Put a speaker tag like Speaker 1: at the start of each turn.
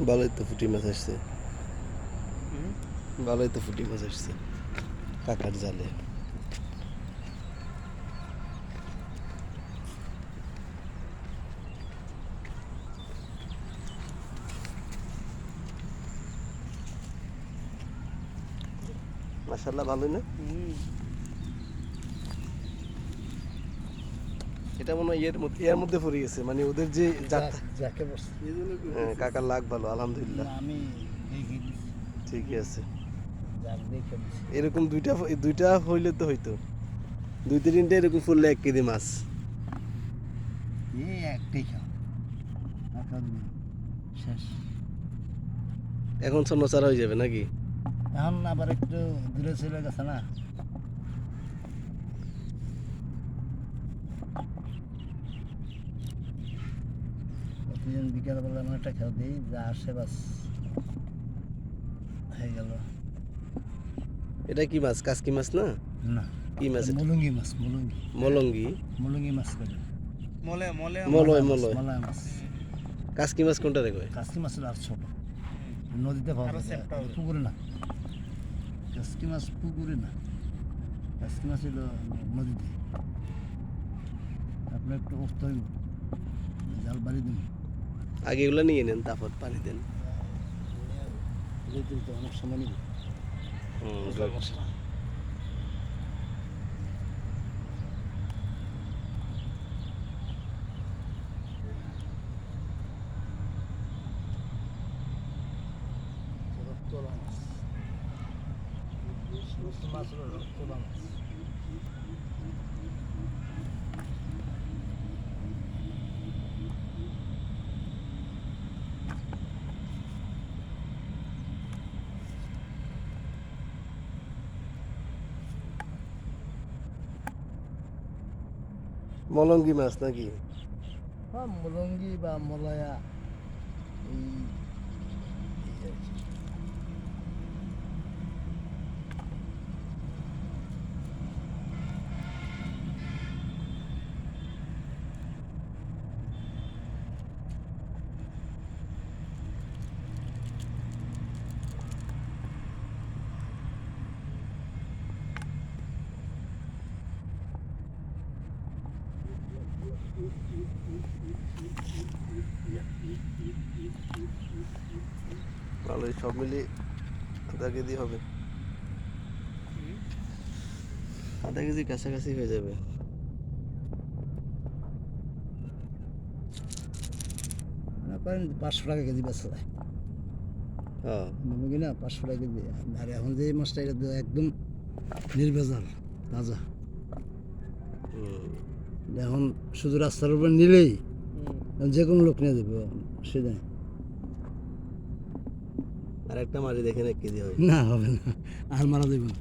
Speaker 1: ভালোই তো পুঁটি মাছ আসছে, ভালোই তো পুঁটি মাছ আসছে কাকার জালে। মাশাআল্লাহ ভালোই না? এটা মনে হয় এর মধ্যে পড়ে গেছে, মানে ওদের যে
Speaker 2: যাকে বসছে
Speaker 1: কাকার লাগ ভালো আলহামদুলিল্লাহ।
Speaker 2: আমি দেখে দিছি,
Speaker 1: ঠিকই আছে।
Speaker 2: যাক দেখে দিছি।
Speaker 1: এরকম দুইটা হইলে তো হইতো, দুই তিনটা এরকম ফুললে 1 কেজি মাছ।
Speaker 2: এই একটাই খাও, এখন শেষ।
Speaker 1: এখন ছন্নছাড়া হয়ে যাবে নাকি?
Speaker 2: এখন আবার একটু দূরে চলে গেছে না। প্রতিদিন বিকালবেলা আমি একটা খেয়াল দিই, যা আসে বাস হয়ে গেল।
Speaker 1: এটা কি মাছ? কাসকি মাছ না?
Speaker 2: না,
Speaker 1: কি মাছ এটা?
Speaker 2: মুলুঙ্গি মাছ, মুলুঙ্গি
Speaker 1: মলঙ্গি?
Speaker 2: মুলুঙ্গি মাছ করে
Speaker 1: মলয়
Speaker 2: মলয়
Speaker 1: মলয়।
Speaker 2: মাছ।
Speaker 1: কাসকি মাছ কোনটা রে কয়?
Speaker 2: কাসকি মাছের আর ছোট, নদীতে পাওয়া যায়, পুকুরে না। কাসকি মাছ পুকুরে না, কাসকি মাছ হলো নদীতে। আপনি একটু উঠতে হইব, জাল বাড়ি দিন।
Speaker 1: আগে এগুলো নিয়ে নেন, তারপর পানি দেন।
Speaker 2: তো অনেক সময় নিব। রক্তলা মাছ, মাছ হলো রক্তলা মাছ।
Speaker 1: মলঙ্গি মাছ নাকি?
Speaker 2: হ্যাঁ, মুলঙ্গি বা মলয়া, এই আর কি।
Speaker 1: ভালোই, সব মিলিয়ে আধা কেজি হবে, আধা কেজি কাছাকাছি হয়ে যাবে।
Speaker 2: মনে করেন 500 টাকা কেজি বেচা যায়
Speaker 1: হ্যাঁ,
Speaker 2: মুরগি না, 500 টাকা কেজি। আর এখন যে মাছটা, এটা তো একদম নির্ভেজাল, তাজা। এখন শুধু রাস্তার উপর নিলেই যে কোনো লোক নিয়ে যাবে, সেটা
Speaker 1: আর একটা মাঝে দেখেন 1 কেজি হয়।
Speaker 2: না হবে না, আর মারা যাবে না।